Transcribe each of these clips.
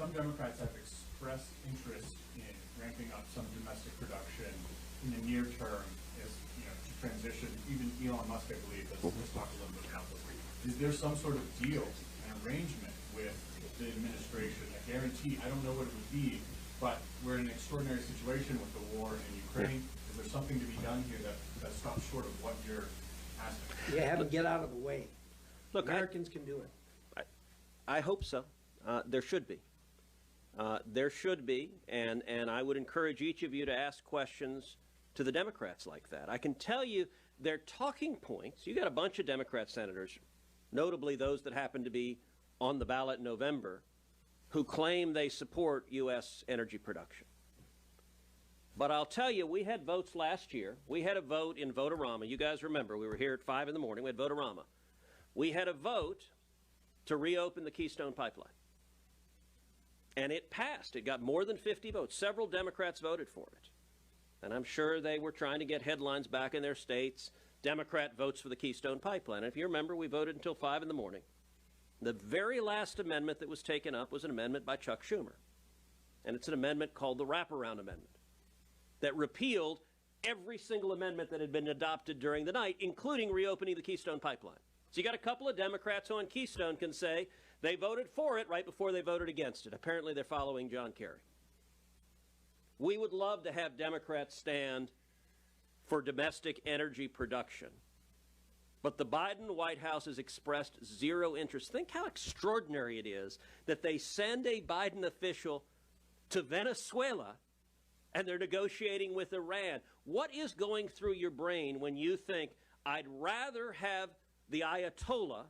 some Democrats have expressed interest in ramping up some domestic production in the near term as, to transition. Even Elon Musk, I believe, has talked a little bit about this. Is there some sort of deal, an arrangement with the administration, a guarantee? I don't know what it would be, but we're in an extraordinary situation with the war in Ukraine. Is there something to be done here that stops short of what you're asking? Yeah, have them get out of the way. Look, Americans can do it. I hope so. There should be. There should be, and I would encourage each of you to ask questions to the Democrats like that. I can tell you their talking points. You got a bunch of Democrat senators, notably those that happen to be on the ballot in November, who claim they support U.S. energy production. But I'll tell you, we had votes last year. We had a vote in Vote-A-Rama. You guys remember, we were here at 5 in the morning. We had Vote-A-Rama. We had a vote to reopen the Keystone Pipeline. And it passed. It got more than 50 votes. Several Democrats voted for it. And I'm sure they were trying to get headlines back in their states. Democrat votes for the Keystone Pipeline. And if you remember, we voted until 5 in the morning. The very last amendment that was taken up was an amendment by Chuck Schumer. And it's an amendment called the Wraparound Amendment that repealed every single amendment that had been adopted during the night, including reopening the Keystone Pipeline. So you got a couple of Democrats who on Keystone can say they voted for it right before they voted against it. Apparently they're following John Kerry. We would love to have Democrats stand for domestic energy production. But the Biden White House has expressed zero interest. Think how extraordinary it is that they send a Biden official to Venezuela and they're negotiating with Iran. What is going through your brain when you think, I'd rather have the Ayatollah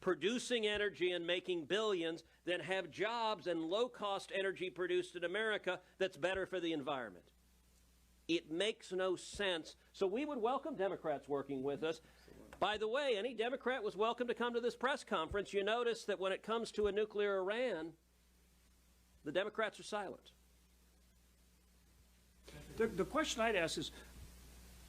producing energy and making billions than have jobs and low-cost energy produced in America that's better for the environment? It makes no sense. So we would welcome Democrats working with us. By the way, any Democrat was welcome to come to this press conference. You notice that when it comes to a nuclear Iran, the Democrats are silent. The question I'd ask is,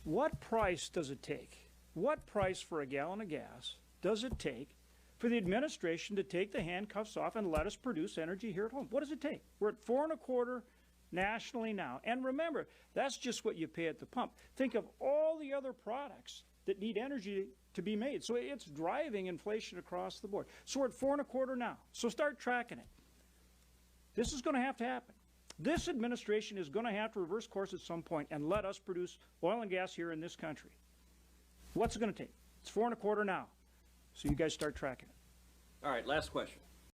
what price does it take? What price for a gallon of gas does it take for the administration to take the handcuffs off and let us produce energy here at home? What does it take? We're at $4.25 nationally now. And remember, that's just what you pay at the pump. Think of all the other products that need energy to be made. So it's driving inflation across the board. So we're at $4.25 now. So start tracking it. This is going to happen. This administration is going to have to reverse course at some point and let us produce oil and gas here in this country. What's it going to take? It's $4.25 now. So you guys start tracking it. All right, last question.